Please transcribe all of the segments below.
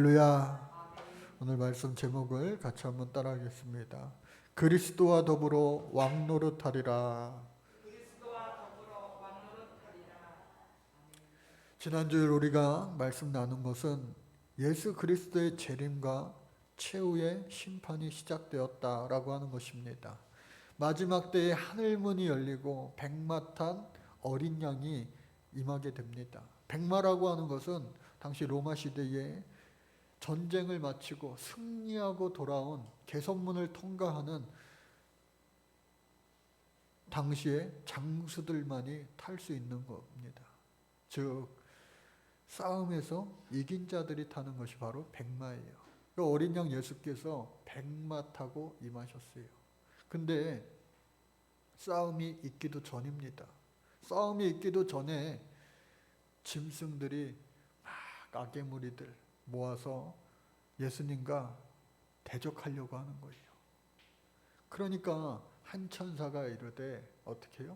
할렐루야. 오늘 말씀 제목을 같이 한번 따라하겠습니다. 그리스도와 더불어 왕노릇하리라. 지난주에 우리가 말씀 나눈 것은 예수 그리스도의 재림과 최후의 심판이 시작되었다라고 하는 것입니다. 마지막 때에 하늘문이 열리고 백마탄 어린 양이 임하게 됩니다. 백마라고 하는 것은 당시 로마 시대에 전쟁을 마치고 승리하고 돌아온 개선문을 통과하는 당시의 장수들만이 탈 수 있는 겁니다. 즉 싸움에서 이긴 자들이 타는 것이 바로 백마예요. 그 어린 양 예수께서 백마 타고 임하셨어요. 근데 싸움이 있기도 전입니다. 싸움이 있기도 전에 짐승들이 막 악의 무리들 모아서 예수님과 대적하려고 하는 거예요. 그러니까 한 천사가 이르되 어떻게 해요?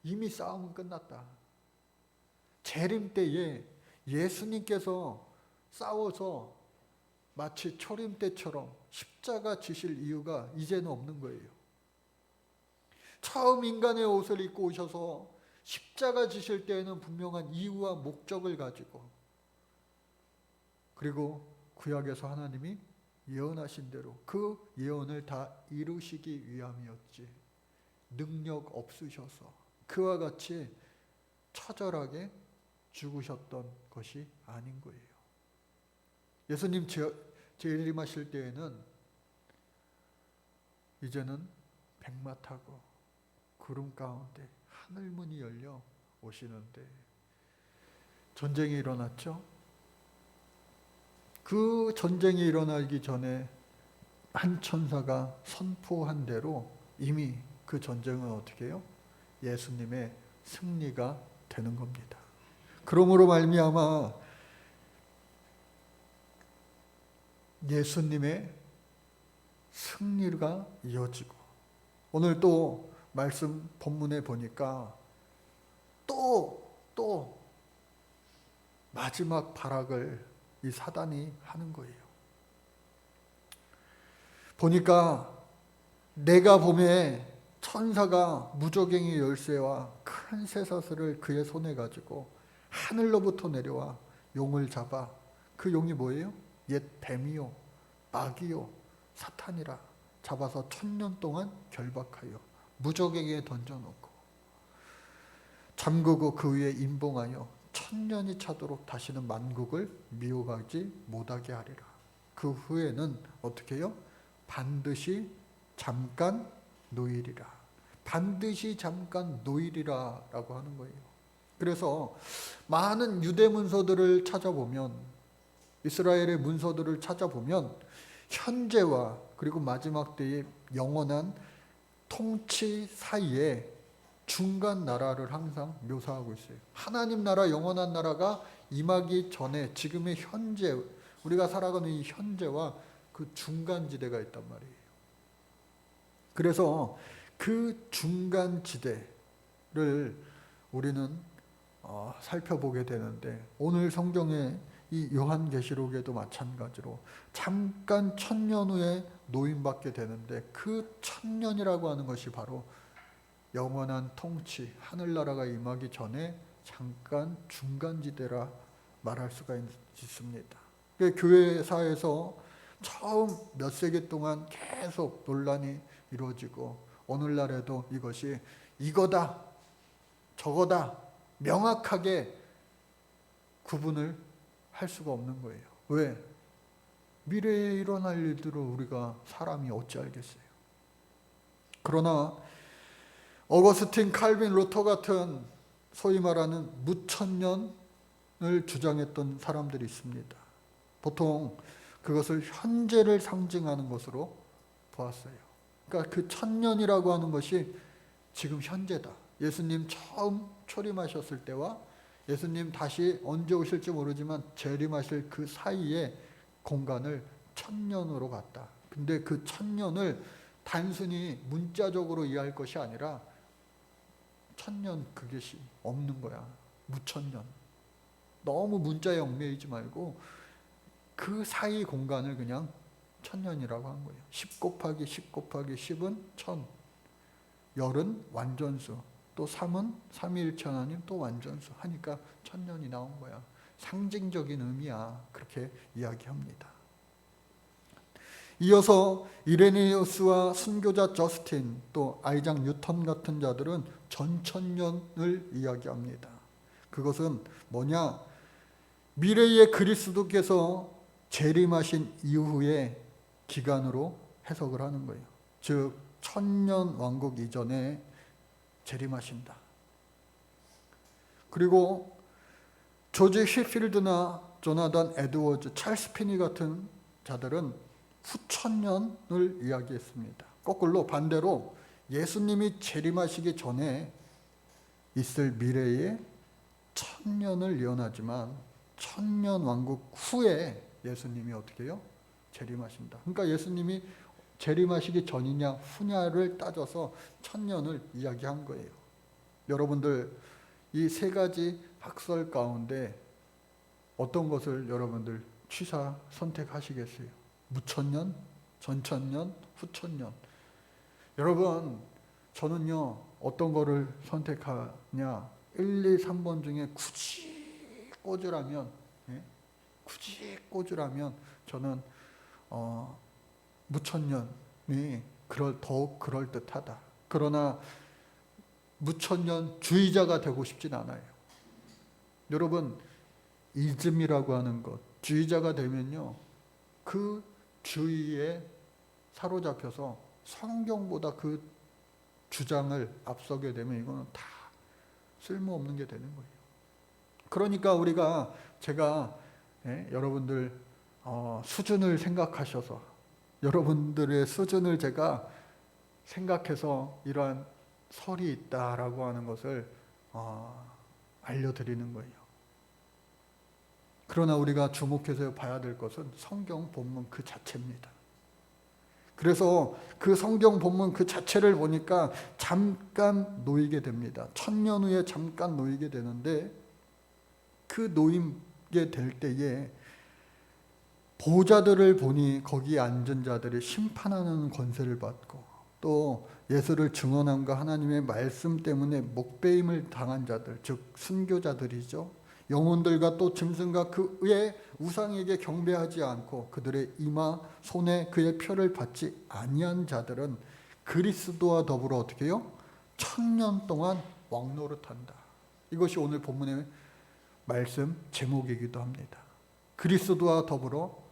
이미 싸움은 끝났다. 재림 때에 예수님께서 싸워서 마치 초림 때처럼 십자가 지실 이유가 이제는 없는 거예요. 처음 인간의 옷을 입고 오셔서 십자가 지실 때에는 분명한 이유와 목적을 가지고, 그리고 구약에서 하나님이 예언하신 대로 그 예언을 다 이루시기 위함이었지, 능력 없으셔서 그와 같이 처절하게 죽으셨던 것이 아닌 거예요. 예수님 재림하실 때에는 이제는 백마 타고 구름 가운데 하늘문이 열려 오시는데, 전쟁이 일어났죠. 그 전쟁이 일어나기 전에 한 천사가 선포한 대로 이미 그 전쟁은 어떻게 해요? 예수님의 승리가 되는 겁니다. 그러므로 말미암아 예수님의 승리가 이어지고, 오늘 또 말씀 본문에 보니까 또 마지막 발악을 이 사단이 하는 거예요. 보니까 내가 봄에 천사가 무저갱이 열쇠와 큰 쇠사슬을 그의 손에 가지고 하늘로부터 내려와 용을 잡아, 그 용이 뭐예요? 옛 뱀이요 마귀요 사탄이라, 잡아서 1000년 동안 결박하여 무저갱이에 던져놓고 잠그고 그 위에 임봉하여 1000년이 차도록 다시는 만국을 미혹하지 못하게 하리라. 그 후에는 어떻게 해요? 반드시 잠깐 노일이라. 반드시 잠깐 노일이라 라고 하는 거예요. 그래서 많은 유대 문서들을 찾아보면, 이스라엘의 문서들을 찾아보면 현재와 그리고 마지막 때의 영원한 통치 사이에 중간 나라를 항상 묘사하고 있어요. 하나님 나라, 영원한 나라가 임하기 전에 지금의 현재, 우리가 살아가는 이 현재와 그 중간 지대가 있단 말이에요. 그래서 그 중간 지대를 우리는 살펴보게 되는데, 오늘 성경의 이 요한계시록에도 마찬가지로 잠깐 1000년 후에 노임받게 되는데, 그 1000년이라고 하는 것이 바로 영원한 통치, 하늘나라가 임하기 전에 잠깐 중간지대라 말할 수가 있습니다. 교회사에서 처음 몇 세기 동안 계속 논란이 이루어지고, 오늘날에도 이것이 이거다 저거다 명확하게 구분을 할 수가 없는 거예요. 왜? 미래에 일어날 일들을 우리가 사람이 어찌 알겠어요. 그러나 어거스틴, 칼빈, 루터 같은 소위 말하는 무천년을 주장했던 사람들이 있습니다. 보통 그것을 현재를 상징하는 것으로 보았어요. 그러니까 그 1000년이라고 하는 것이 지금 현재다. 예수님 처음 초림하셨을 때와 예수님 다시 언제 오실지 모르지만 재림하실 그 사이의 공간을 1000년으로 봤다. 근데 그 1000년을 단순히 문자적으로 이해할 것이 아니라 1000년 그것이 없는 거야. 무천년. 너무 문자에 얽매이지 말고 그 사이 공간을 그냥 천년이라고 한 거예요. 10 곱하기 10 곱하기 10은 1000. 열은 완전수. 또 3은 삼위일체 하나님 또 완전수 하니까 천년이 나온 거야. 상징적인 의미야. 그렇게 이야기합니다. 이어서 이레네우스와 순교자 저스틴 또 아이작 뉴턴 같은 자들은 전천년을 이야기합니다. 그것은 뭐냐? 미래의 그리스도께서 재림하신 이후의 기간으로 해석을 하는 거예요. 즉 천년 왕국 이전에 재림하신다. 그리고 조지 휘필드나 조나단 에드워즈, 찰스 피니 같은 자들은 후천년을 이야기했습니다. 거꾸로 반대로 예수님이 재림하시기 전에 있을 미래의 천년을 예언하지만 천년 왕국 후에 예수님이 어떻게 해요? 재림하신다. 그러니까 예수님이 재림하시기 전이냐 후냐를 따져서 천년을 이야기한 거예요. 여러분들 이 세 가지 학설 가운데 어떤 것을 여러분들 취사 선택하시겠어요? 무천년, 전천년, 후천년. 여러분 저는요 어떤 거를 선택하냐 1, 2, 3번 중에 굳이 꽂으라면 저는 무천년이 더욱 그럴듯하다. 그러나 무천년 주의자가 되고 싶진 않아요. 여러분 이즘이라고 하는 것, 주의자가 되면요 그 주의에 사로잡혀서 성경보다 그 주장을 앞서게 되면 이거는 다 쓸모없는 게 되는 거예요. 그러니까 제가 여러분들 수준을 생각하셔서 여러분들의 수준을 제가 생각해서 이러한 설이 있다라고 하는 것을 알려드리는 거예요. 그러나 우리가 주목해서 봐야 될 것은 성경 본문 그 자체입니다. 그래서 그 성경 본문 그 자체를 보니까 잠깐 놓이게 됩니다. 천년 후에 잠깐 놓이게 되는데 그 놓이게 될 때에 보좌들을 보니 거기에 앉은 자들이 심판하는 권세를 받고 또 예수를 증언함과 하나님의 말씀 때문에 목배임을 당한 자들, 즉 순교자들이죠. 영혼들과 또 짐승과 그의 우상에게 경배하지 않고 그들의 이마 손에 그의 표를 받지 아니한 자들은 그리스도와 더불어 어떻게 해요? 천년 동안 왕노릇한다. 이것이 오늘 본문의 말씀 제목이기도 합니다. 그리스도와 더불어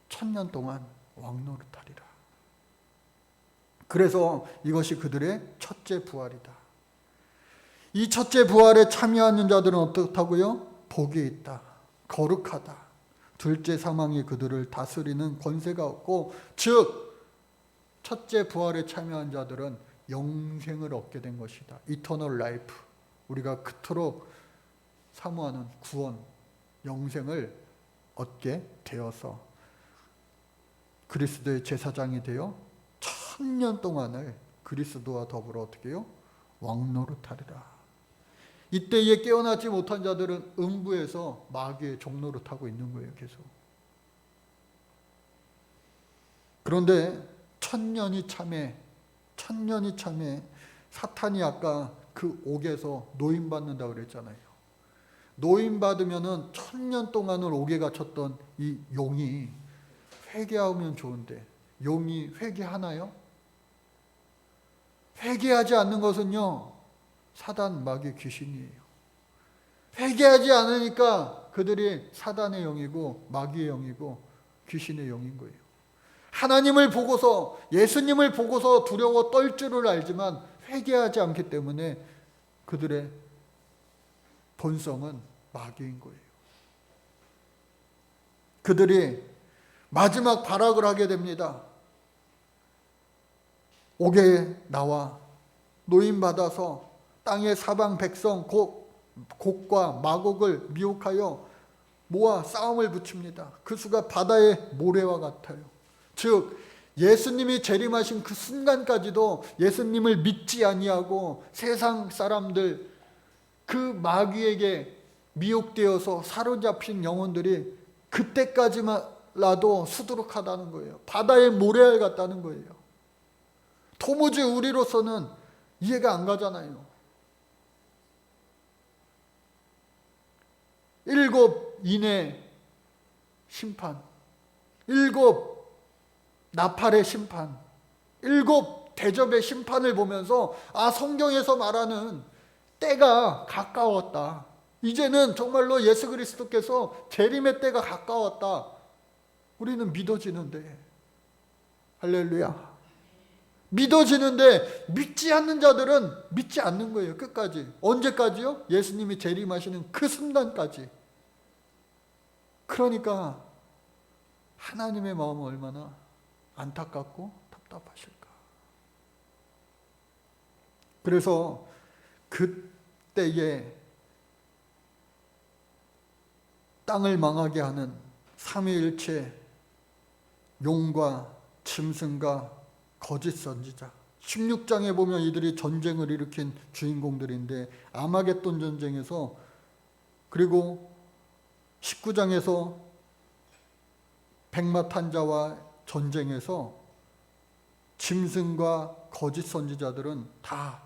천년 동안 왕노릇하리라. 그래서 이것이 그들의 첫째 부활이다. 이 첫째 부활에 참여하는 자들은 어떻다고요? 복이 있다. 거룩하다. 둘째 사망이 그들을 다스리는 권세가 없고, 즉 첫째 부활에 참여한 자들은 영생을 얻게 된 것이다. 이터널 라이프. 우리가 그토록 사모하는 구원, 영생을 얻게 되어서 그리스도의 제사장이 되어 천년 동안을 그리스도와 더불어 어떻게 해요? 왕노릇하리라. 이때에 깨어나지 못한 자들은 음부에서 마귀의 종노릇하고 있는 거예요. 계속. 그런데 천년이 참에 사탄이 아까 그 옥에서 노임받는다고 그랬잖아요. 노임받으면은 천년 동안을 옥에 갇혔던 이 용이 회개하면 좋은데 용이 회개하나요? 회개하지 않는 것은요 사단, 마귀, 귀신이에요. 회개하지 않으니까 그들이 사단의 영이고 마귀의 영이고 귀신의 영인 거예요. 하나님을 보고서, 예수님을 보고서 두려워 떨 줄을 알지만 회개하지 않기 때문에 그들의 본성은 마귀인 거예요. 그들이 마지막 발악을 하게 됩니다. 옥에 나와 노임받아서 땅의 사방 백성 곡과 마곡을 미혹하여 모아 싸움을 붙입니다. 그 수가 바다의 모래와 같아요. 즉 예수님이 재림하신 그 순간까지도 예수님을 믿지 아니하고 세상 사람들, 그 마귀에게 미혹되어서 사로잡힌 영혼들이 그때까지만라도 수두룩하다는 거예요. 바다의 모래알 같다는 거예요. 도무지 우리로서는 이해가 안 가잖아요. 7 인의 심판, 7 나팔의 심판, 7 대접의 심판을 보면서 성경에서 말하는 때가 가까웠다. 이제는 정말로 예수 그리스도께서 재림의 때가 가까웠다. 우리는 믿어지는데, 할렐루야. 믿어지는데 믿지 않는 자들은 믿지 않는 거예요. 끝까지. 언제까지요? 예수님이 재림하시는 그 순간까지. 그러니까 하나님의 마음은 얼마나 안타깝고 답답하실까. 그래서 그때에 땅을 망하게 하는 삼위일체 용과 짐승과 거짓 선지자, 16장에 보면 이들이 전쟁을 일으킨 주인공들인데, 아마겟돈 전쟁에서, 그리고 19장에서 백마탄자와 전쟁에서 짐승과 거짓 선지자들은 다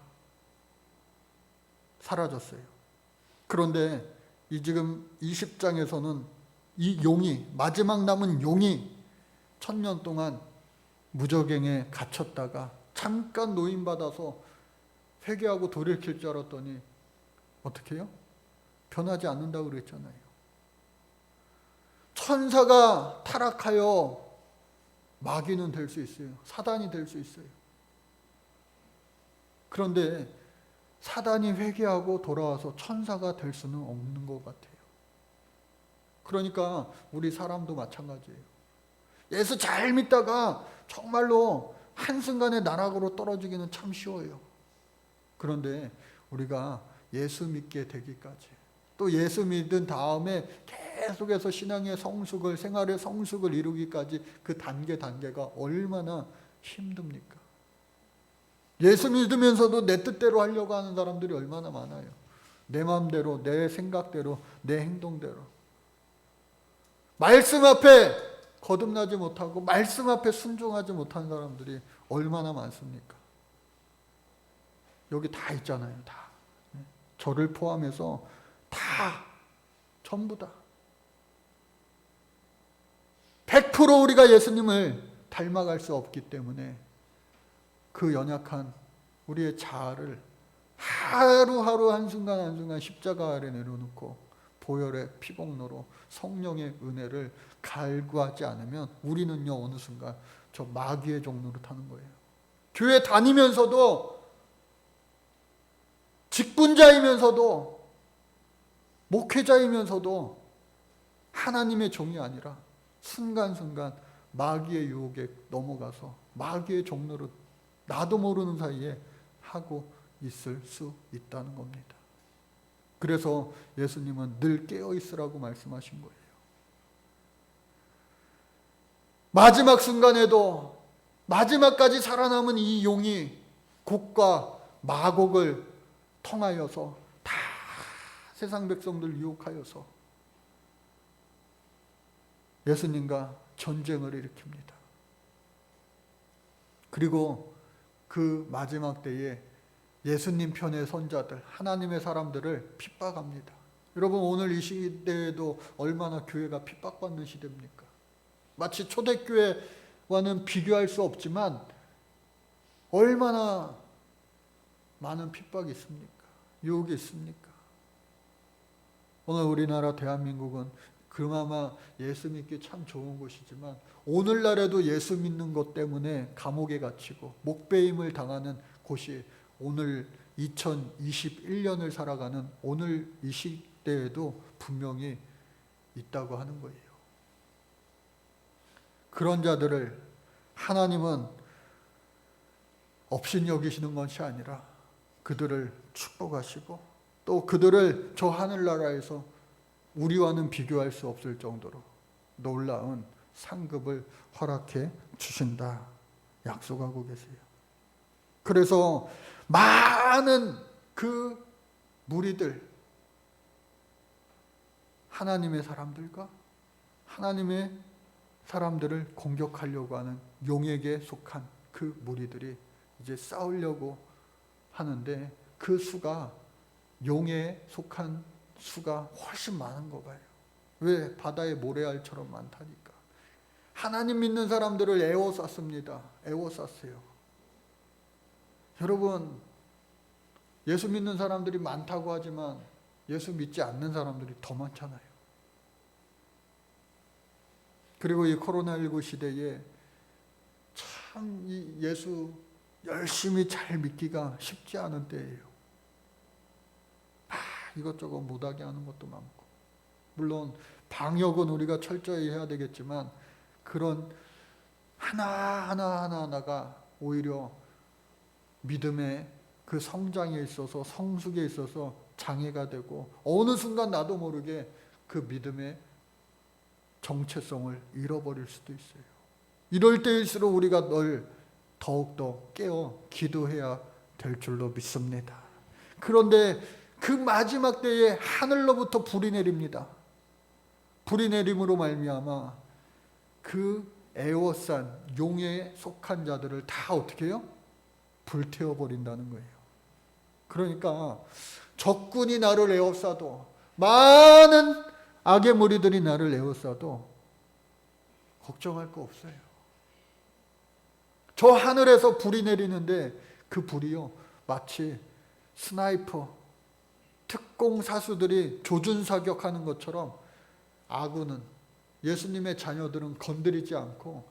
사라졌어요. 그런데 이 지금 20장에서는 이 용이, 마지막 남은 용이 1000년 동안 무저갱에 갇혔다가 잠깐 노임받아서 회개하고 돌이킬 줄 알았더니 어떻게 해요? 변하지 않는다고 그랬잖아요. 천사가 타락하여 마귀는 될 수 있어요. 사단이 될 수 있어요. 그런데 사단이 회개하고 돌아와서 천사가 될 수는 없는 것 같아요. 그러니까 우리 사람도 마찬가지예요. 예수 잘 믿다가 정말로 한순간에 나락으로 떨어지기는 참 쉬워요. 그런데 우리가 예수 믿게 되기까지, 또 예수 믿은 다음에 계속해서 신앙의 성숙을, 생활의 성숙을 이루기까지 그 단계가 얼마나 힘듭니까? 예수 믿으면서도 내 뜻대로 하려고 하는 사람들이 얼마나 많아요. 내 마음대로, 내 생각대로, 내 행동대로. 말씀 앞에 거듭나지 못하고 말씀 앞에 순종하지 못한 사람들이 얼마나 많습니까? 여기 다 있잖아요. 다. 저를 포함해서 다, 전부 다. 100% 우리가 예수님을 닮아갈 수 없기 때문에 그 연약한 우리의 자아를 하루하루 한순간 한순간 십자가 아래 내려놓고 보혈의 피복로로 성령의 은혜를 갈구하지 않으면 우리는요, 어느 순간 저 마귀의 종로를 타는 거예요. 교회 다니면서도, 직분자이면서도, 목회자이면서도 하나님의 종이 아니라 순간순간 마귀의 유혹에 넘어가서 마귀의 종로를 나도 모르는 사이에 하고 있을 수 있다는 겁니다. 그래서 예수님은 늘 깨어있으라고 말씀하신 거예요. 마지막 순간에도, 마지막까지 살아남은 이 용이 곡과 마곡을 통하여서 다 세상 백성들 유혹하여서 예수님과 전쟁을 일으킵니다. 그리고 그 마지막 때에 예수님 편의 선자들, 하나님의 사람들을 핍박합니다. 여러분, 오늘 이 시대에도 얼마나 교회가 핍박받는 시대입니까? 마치 초대교회와는 비교할 수 없지만 얼마나 많은 핍박이 있습니까? 유혹이 있습니까? 오늘 우리나라 대한민국은 그나마 예수 믿기 참 좋은 곳이지만 오늘날에도 예수 믿는 것 때문에 감옥에 갇히고 목배임을 당하는 곳이 오늘 2021년을 살아가는 오늘 이 시대에도 분명히 있다고 하는 거예요. 그런 자들을 하나님은 업신여기시는 것이 아니라 그들을 축복하시고 또 그들을 저 하늘나라에서 우리와는 비교할 수 없을 정도로 놀라운 상급을 허락해 주신다 약속하고 계세요. 그래서 많은 그 무리들, 하나님의 사람들과 하나님의 사람들을 공격하려고 하는 용에게 속한 그 무리들이 이제 싸우려고 하는데 그 수가 용에 속한 수가 훨씬 많은 거 봐요. 왜? 바다의 모래알처럼 많다니까. 하나님 믿는 사람들을 에워쌌습니다. 에워쌌어요. 여러분, 예수 믿는 사람들이 많다고 하지만 예수 믿지 않는 사람들이 더 많잖아요. 그리고 이 코로나19 시대에 참 이 예수 열심히 잘 믿기가 쉽지 않은 때예요. 이것저것 못하게 하는 것도 많고, 물론 방역은 우리가 철저히 해야 되겠지만 그런 하나하나가 오히려 믿음의 그 성장에 있어서 성숙에 있어서 장애가 되고 어느 순간 나도 모르게 그 믿음의 정체성을 잃어버릴 수도 있어요. 이럴 때일수록 우리가 늘 더욱더 깨어 기도해야 될 줄로 믿습니다. 그런데 그 마지막 때에 하늘로부터 불이 내립니다. 불이 내림으로 말미암아 그 애워싼 용에 속한 자들을 다 어떻게 해요? 불태워버린다는 거예요. 그러니까 적군이 나를 에워싸도, 많은 악의 무리들이 나를 에워싸도 걱정할 거 없어요. 저 하늘에서 불이 내리는데 그 불이요, 마치 스나이퍼, 특공 사수들이 조준사격하는 것처럼 아군은, 예수님의 자녀들은 건드리지 않고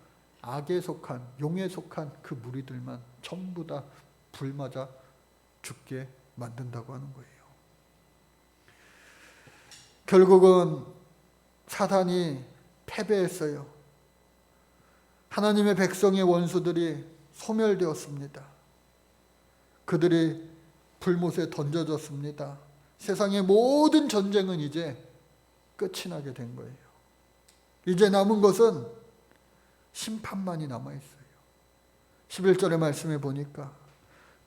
악에 속한, 용에 속한 그 무리들만 전부 다 불 맞아 죽게 만든다고 하는 거예요. 결국은 사단이 패배했어요. 하나님의 백성의 원수들이 소멸되었습니다. 그들이 불못에 던져졌습니다. 세상의 모든 전쟁은 이제 끝이 나게 된 거예요. 이제 남은 것은 심판만이 남아있어요. 11절의 말씀에 보니까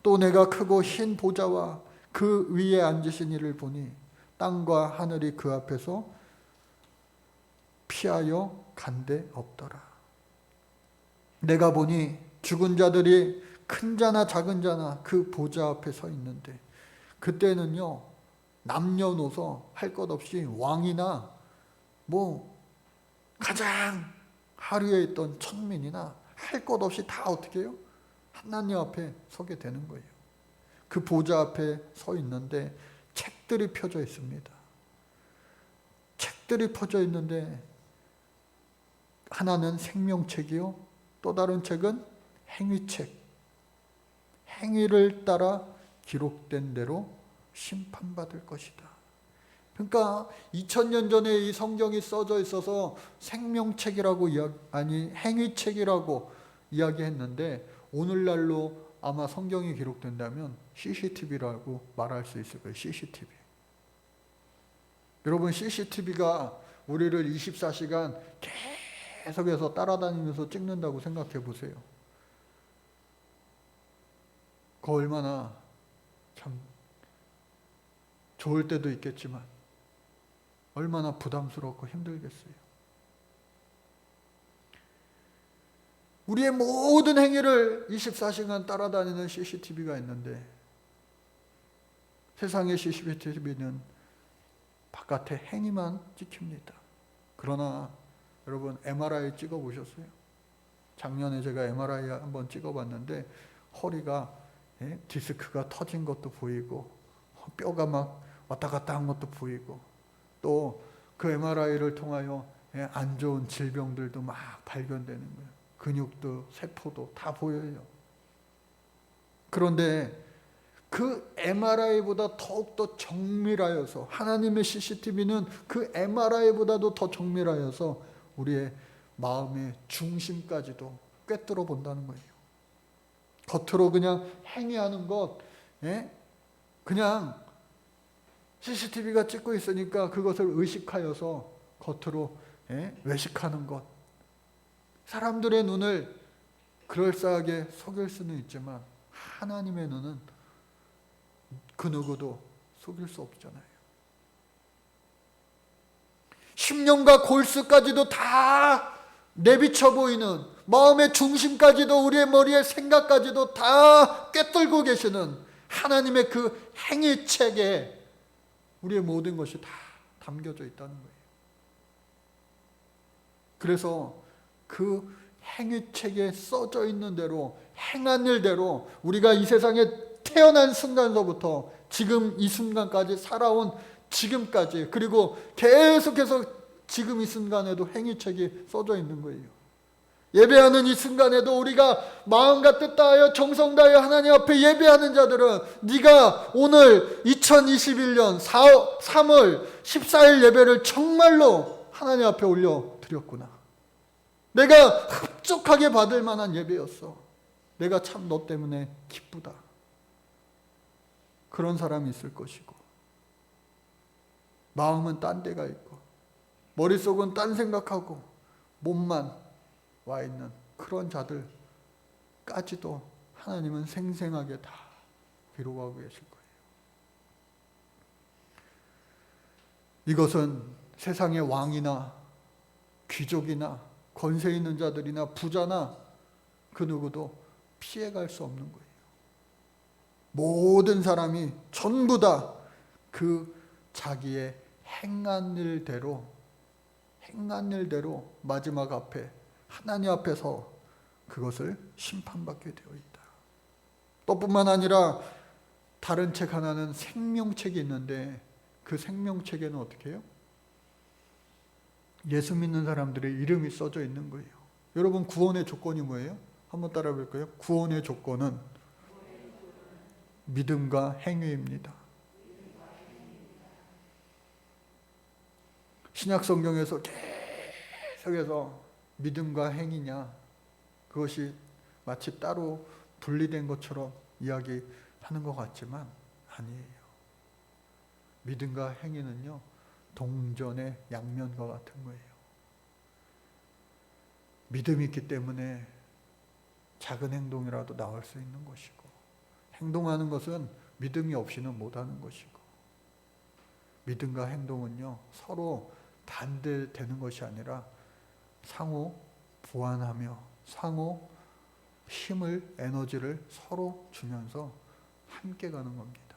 또 내가 크고 흰 보좌와 그 위에 앉으신 이를 보니 땅과 하늘이 그 앞에서 피하여 간데 없더라. 내가 보니 죽은 자들이 큰 자나 작은 자나 그 보좌 앞에 서 있는데, 그때는요 남녀노소 할 것 없이 왕이나 가장 하류에 있던 천민이나 할 것 없이 다 어떻게 해요? 하나님 앞에 서게 되는 거예요. 그 보좌 앞에 서 있는데 책들이 펴져 있습니다. 책들이 펴져 있는데 하나는 생명책이요, 또 다른 책은 행위책. 행위를 따라 기록된 대로 심판받을 것이다. 그러니까 2000년 전에 이 성경이 써져 있어서 생명책이라고 행위책이라고 이야기했는데, 오늘날로 아마 성경이 기록된다면 CCTV라고 말할 수 있을 거예요. CCTV. 여러분, CCTV가 우리를 24시간 계속해서 따라다니면서 찍는다고 생각해 보세요. 그 얼마나 참 좋을 때도 있겠지만 얼마나 부담스럽고 힘들겠어요. 우리의 모든 행위를 24시간 따라다니는 CCTV가 있는데, 세상의 CCTV는 바깥에 행위만 찍힙니다. 그러나 여러분, MRI 찍어보셨어요? 작년에 제가 MRI 한번 찍어봤는데 허리가 디스크가 터진 것도 보이고 뼈가 막 왔다 갔다 한 것도 보이고, 또 그 MRI를 통하여 안 좋은 질병들도 막 발견되는 거예요. 근육도 세포도 다 보여요. 그런데 그 MRI보다 더욱더 정밀하여서, 하나님의 CCTV는 그 MRI보다도 더 정밀하여서 우리의 마음의 중심까지도 꿰뚫어 본다는 거예요. 겉으로 그냥 행위하는 것, 그냥 CCTV가 찍고 있으니까 그것을 의식하여서 겉으로 외식하는 것, 사람들의 눈을 그럴싸하게 속일 수는 있지만 하나님의 눈은 그 누구도 속일 수 없잖아요. 심령과 골수까지도 다 내비쳐 보이는, 마음의 중심까지도, 우리의 머리의 생각까지도 다 꿰뚫고 계시는 하나님의 그 행위책에 우리의 모든 것이 다 담겨져 있다는 거예요. 그래서 그 행위책에 써져 있는 대로, 행한 일대로 우리가 이 세상에 태어난 순간서부터 지금 이 순간까지 살아온 지금까지, 그리고 계속해서 지금 이 순간에도 행위책이 써져 있는 거예요. 예배하는 이 순간에도 우리가 마음과 뜻 다하여 정성 다하여 하나님 앞에 예배하는 자들은, 네가 오늘 2021년 3월 14일 예배를 정말로 하나님 앞에 올려드렸구나. 내가 흡족하게 받을 만한 예배였어. 내가 참 너 때문에 기쁘다. 그런 사람이 있을 것이고, 마음은 딴 데가 있고 머릿속은 딴 생각하고 몸만 와 있는 그런 자들까지도 하나님은 생생하게 다 기록하고 계실 거예요. 이것은 세상의 왕이나 귀족이나 권세 있는 자들이나 부자나 그 누구도 피해갈 수 없는 거예요. 모든 사람이 전부 다 그 자기의 행한 일대로 마지막 앞에 하나님 앞에서 그것을 심판받게 되어 있다. 또 뿐만 아니라 다른 책 하나는 생명책이 있는데, 그 생명책에는 어떻게 해요? 예수 믿는 사람들의 이름이 써져 있는 거예요. 여러분, 구원의 조건이 뭐예요? 한번 따라 볼까요? 구원의 조건은 믿음과 행위입니다. 신약 성경에서 계속해서 믿음과 행위냐, 그것이 마치 따로 분리된 것처럼 이야기하는 것 같지만 아니에요. 믿음과 행위는요, 동전의 양면과 같은 거예요. 믿음이 있기 때문에 작은 행동이라도 나올 수 있는 것이고, 행동하는 것은 믿음이 없이는 못하는 것이고, 믿음과 행동은요 서로 반대되는 것이 아니라 상호 보완하며 상호 힘을, 에너지를 서로 주면서 함께 가는 겁니다.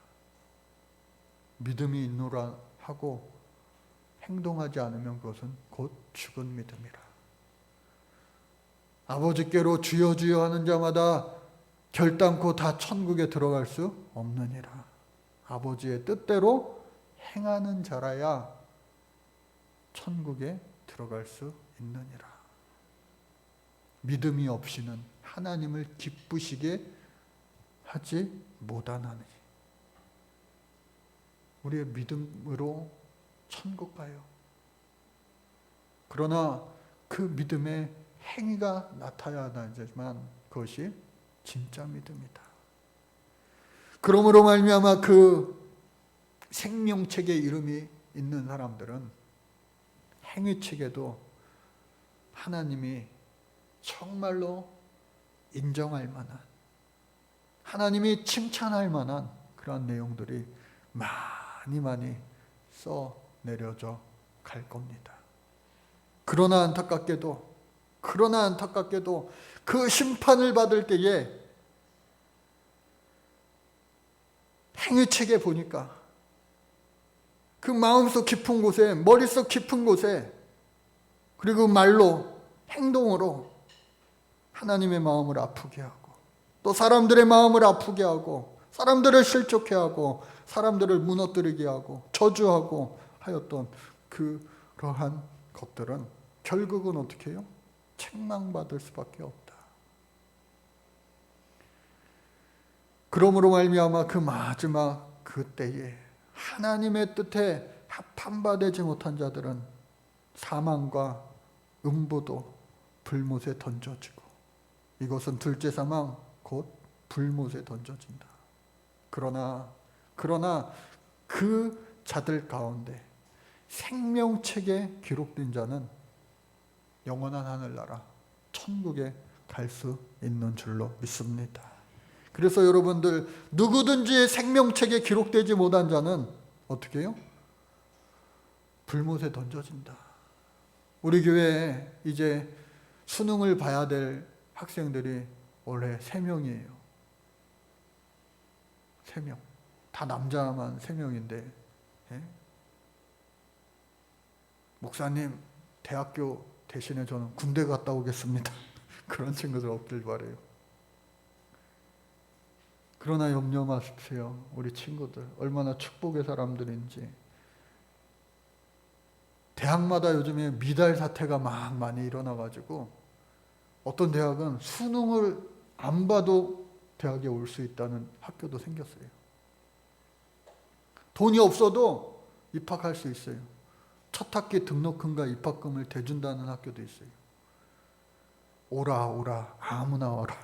믿음이 있노라 하고 행동하지 않으면 그것은 곧 죽은 믿음이라. 아버지께로 주여 주여 하는 자마다 결단코 다 천국에 들어갈 수 없느니라. 아버지의 뜻대로 행하는 자라야 천국에 들어갈 수 있느니라. 믿음이 없이는 하나님을 기쁘시게 하지 못하나니. 우리의 믿음으로 천국 가요. 그러나 그 믿음의 행위가 나타나야 되지만 그것이 진짜 믿음이다. 그러므로 말미암아 그 생명책에 이름이 있는 사람들은 행위책에도 하나님이 정말로 인정할 만한, 하나님이 칭찬할 만한 그런 내용들이 많이 써 내려져 갈 겁니다. 그러나 안타깝게도 그 심판을 받을 때에 행위책에 보니까 그 마음속 깊은 곳에, 머릿속 깊은 곳에, 그리고 말로, 행동으로 하나님의 마음을 아프게 하고, 또 사람들의 마음을 아프게 하고, 사람들을 실족해 하고, 사람들을 무너뜨리게 하고, 저주하고 하였던 그러한 것들은 결국은 어떻게 해요? 책망받을 수밖에 없다. 그러므로 말미암아 그 마지막 그 때에 하나님의 뜻에 합함받지 못한 자들은 사망과 음부도 불못에 던져지고, 이것은 둘째 사망 곧 불못에 던져진다. 그러나 그 자들 가운데 생명책에 기록된 자는 영원한 하늘나라 천국에 갈 수 있는 줄로 믿습니다. 그래서 여러분들, 누구든지 생명책에 기록되지 못한 자는 어떻게 해요? 불못에 던져진다. 우리 교회에 이제 수능을 봐야 될 학생들이 올해 3명이에요. 3명. 다 남자만 3명인데, 예? 목사님, 대학교 대신에 저는 군대 갔다 오겠습니다. 그런 친구들 없길 바래요. 그러나 염려 마십시오. 우리 친구들 얼마나 축복의 사람들인지. 대학마다 요즘에 미달 사태가 막 많이 일어나가지고 어떤 대학은 수능을 안 봐도 대학에 올 수 있다는 학교도 생겼어요. 돈이 없어도 입학할 수 있어요. 첫 학기 등록금과 입학금을 대준다는 학교도 있어요. 오라 아무나 와라.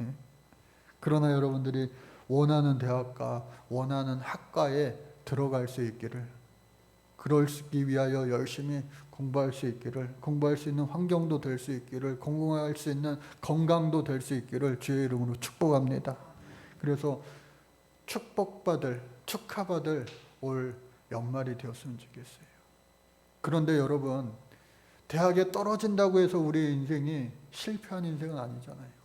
예? 그러나 여러분들이 원하는 대학과 원하는 학과에 들어갈 수 있기를, 그러기 위하여 열심히 공부할 수 있기를, 공부할 수 있는 환경도 될 수 있기를, 공부할 수 있는 건강도 될 수 있기를 주의 이름으로 축복합니다. 그래서 축하받을 올 연말이 되었으면 좋겠어요. 그런데 여러분, 대학에 떨어진다고 해서 우리의 인생이 실패한 인생은 아니잖아요.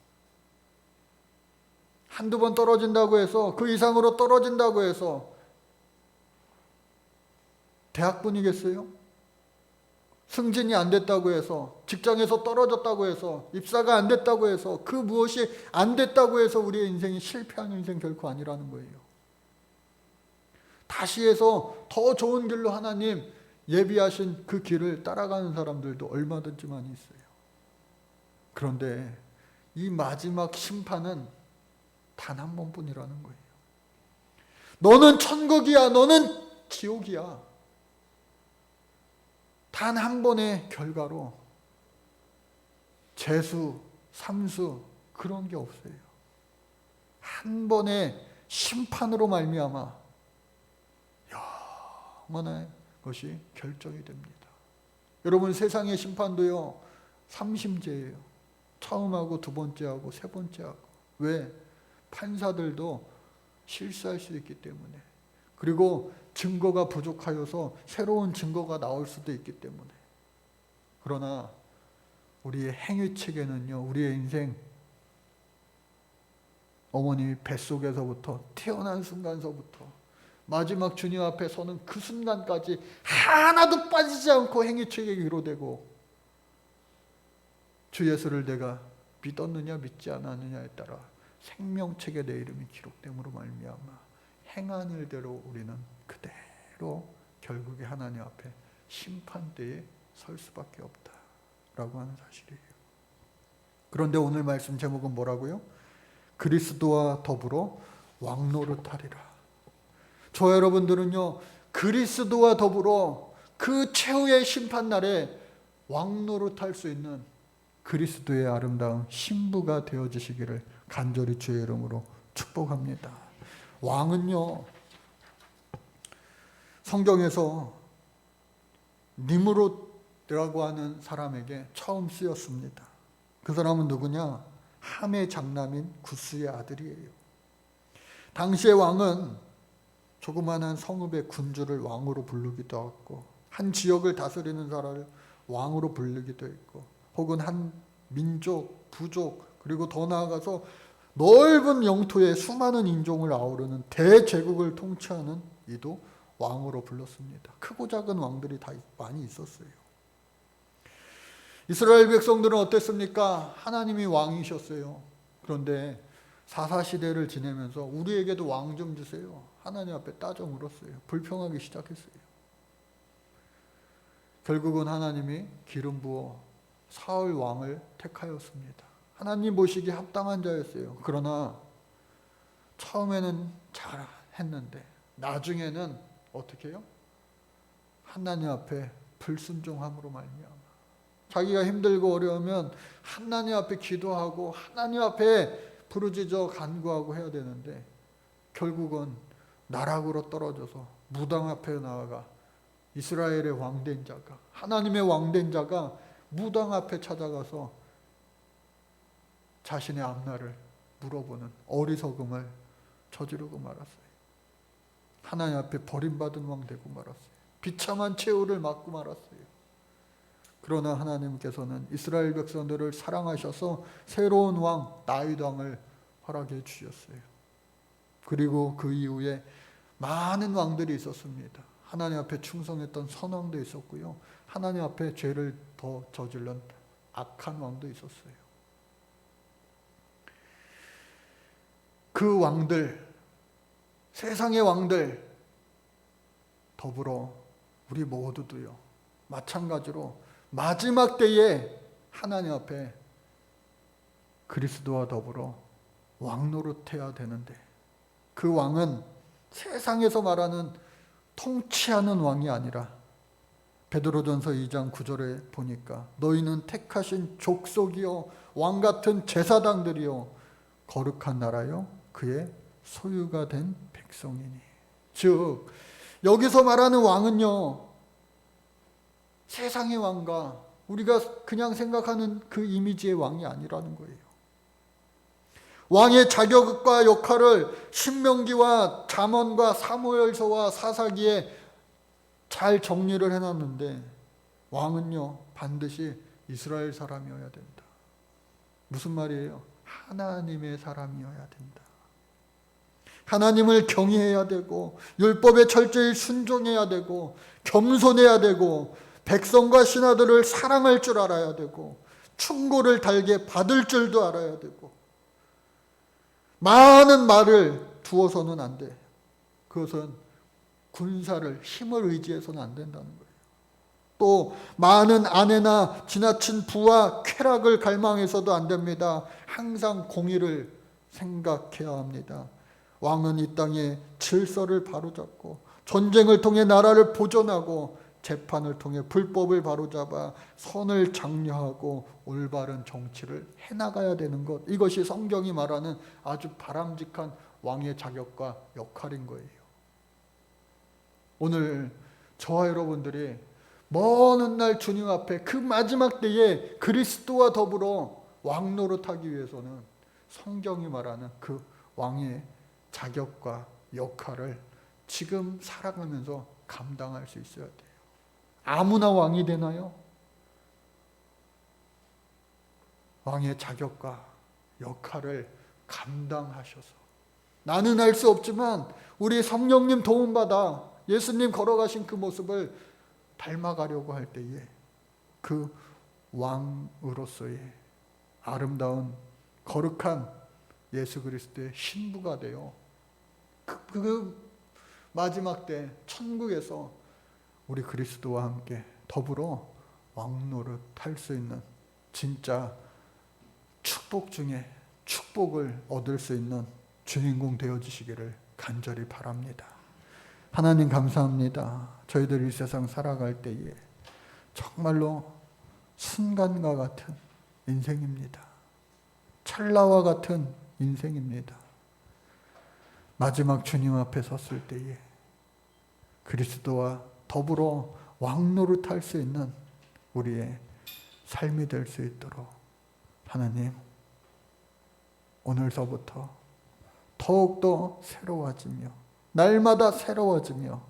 한두 번 떨어진다고 해서, 그 이상으로 떨어진다고 해서 대학뿐이겠어요? 승진이 안 됐다고 해서, 직장에서 떨어졌다고 해서, 입사가 안 됐다고 해서, 그 무엇이 안 됐다고 해서 우리의 인생이 실패한 인생 결코 아니라는 거예요. 다시 해서 더 좋은 길로 하나님 예비하신 그 길을 따라가는 사람들도 얼마든지 많이 있어요. 그런데 이 마지막 심판은 단 한 번뿐이라는 거예요. 너는 천국이야, 너는 지옥이야. 단 한 번의 결과로 재수, 삼수 그런 게 없어요. 한 번의 심판으로 말미암아 영원한 것이 결정이 됩니다. 여러분, 세상의 심판도요 3심제예요. 처음하고 두 번째하고 세 번째하고. 왜? 판사들도 실수할 수 있기 때문에, 그리고 증거가 부족하여서 새로운 증거가 나올 수도 있기 때문에. 그러나 우리의 행위책에는요, 우리의 인생, 어머님이 뱃속에서부터 태어난 순간서부터 마지막 주님 앞에 서는 그 순간까지 하나도 빠지지 않고 행위책에 기록되고, 주 예수를 내가 믿었느냐 믿지 않았느냐에 따라 생명책에 내 이름이 기록됨으로 말미암아 행한 일대로 우리는 그대로 결국에 하나님 앞에 심판대에 설 수밖에 없다라고 하는 사실이에요. 그런데 오늘 말씀 제목은 뭐라고요? 그리스도와 더불어 왕노릇하리라. 저 여러분들은요, 그리스도와 더불어 그 최후의 심판날에 왕노릇할 수 있는 그리스도의 아름다운 신부가 되어주시기를 간절히 주의 이름으로 축복합니다. 왕은요, 성경에서 니므롯이라고 하는 사람에게 처음 쓰였습니다. 그 사람은 누구냐? 함의 장남인 구스의 아들이에요. 당시의 왕은 조그마한 성읍의 군주를 왕으로 부르기도 하고, 한 지역을 다스리는 사람을 왕으로 부르기도 했고, 혹은 한 민족, 부족, 그리고 더 나아가서 넓은 영토에 수많은 인종을 아우르는 대제국을 통치하는 이도 왕으로 불렀습니다. 크고 작은 왕들이 다 많이 있었어요. 이스라엘 백성들은 어땠습니까? 하나님이 왕이셨어요. 그런데 사사시대를 지내면서 우리에게도 왕 좀 주세요. 하나님 앞에 따져 물었어요. 불평하기 시작했어요. 결국은 하나님이 기름 부어 사울 왕을 택하였습니다. 하나님 보시기에 합당한 자였어요. 그러나 처음에는 잘했는데 나중에는 어떻게 해요? 하나님 앞에 불순종함으로 말미암아 자기가 힘들고 어려우면 하나님 앞에 기도하고 하나님 앞에 부르짖어 간구하고 해야 되는데, 결국은 나락으로 떨어져서 무당 앞에 나아가 이스라엘의 왕된 자가, 하나님의 왕된 자가 무당 앞에 찾아가서 자신의 앞날을 물어보는 어리석음을 저지르고 말았어요. 하나님 앞에 버림받은 왕 되고 말았어요. 비참한 최후를 맞고 말았어요. 그러나 하나님께서는 이스라엘 백성들을 사랑하셔서 새로운 왕 다윗 왕을 허락해 주셨어요. 그리고 그 이후에 많은 왕들이 있었습니다. 하나님 앞에 충성했던 선왕도 있었고요. 하나님 앞에 죄를 더 저질른 악한 왕도 있었어요. 그 왕들, 세상의 왕들 더불어 우리 모두도요, 마찬가지로 마지막 때에 하나님 앞에 그리스도와 더불어 왕 노릇해야 되는데, 그 왕은 세상에서 말하는 통치하는 왕이 아니라 베드로전서 2장 9절에 보니까 너희는 택하신 족속이요 왕 같은 제사장들이요 거룩한 나라요 그의 소유가 된 백성이니. 즉 여기서 말하는 왕은요, 세상의 왕과 우리가 그냥 생각하는 그 이미지의 왕이 아니라는 거예요. 왕의 자격과 역할을 신명기와 잠언과 사무엘서와 사사기에 잘 정리를 해놨는데, 왕은요 반드시 이스라엘 사람이어야 된다. 무슨 말이에요? 하나님의 사람이어야 된다. 하나님을 경외해야 되고 율법에 철저히 순종해야 되고 겸손해야 되고 백성과 신하들을 사랑할 줄 알아야 되고 충고를 달게 받을 줄도 알아야 되고, 많은 말을 두어서는 안 돼. 그것은 군사를, 힘을 의지해서는 안 된다는 거예요. 또 많은 아내나 지나친 부와 쾌락을 갈망해서도 안 됩니다. 항상 공의를 생각해야 합니다. 왕은 이 땅에 질서를 바로잡고 전쟁을 통해 나라를 보존하고 재판을 통해 불법을 바로잡아 선을 장려하고 올바른 정치를 해나가야 되는 것, 이것이 성경이 말하는 아주 바람직한 왕의 자격과 역할인 거예요. 오늘 저와 여러분들이 먼 훗날 주님 앞에 그 마지막 때에 그리스도와 더불어 왕 노릇하기 위해서는 성경이 말하는 그 왕의 자격과 역할을 지금 살아가면서 감당할 수 있어야 돼요. 아무나 왕이 되나요? 왕의 자격과 역할을 감당하셔서, 나는 할 수 없지만 우리 성령님 도움받아 예수님 걸어가신 그 모습을 닮아가려고 할 때에 그 왕으로서의 아름다운 거룩한 예수 그리스도의 신부가 되어 그 마지막 때 천국에서 우리 그리스도와 함께 더불어 왕노릇 할 수 있는 진짜 축복 중에 축복을 얻을 수 있는 주인공 되어주시기를 간절히 바랍니다. 하나님 감사합니다. 저희들이 이 세상 살아갈 때에 정말로 순간과 같은 인생입니다. 찰나와 같은 인생입니다. 마지막 주님 앞에 섰을 때에 그리스도와 더불어 왕노릇할 수 있는 우리의 삶이 될 수 있도록 하나님, 오늘서부터 더욱더 새로워지며 날마다 새로워지며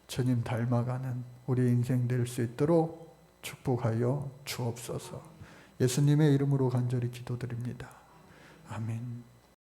주님 닮아가는 우리 인생 될 수 있도록 축복하여 주옵소서. 예수님의 이름으로 간절히 기도드립니다. 아멘.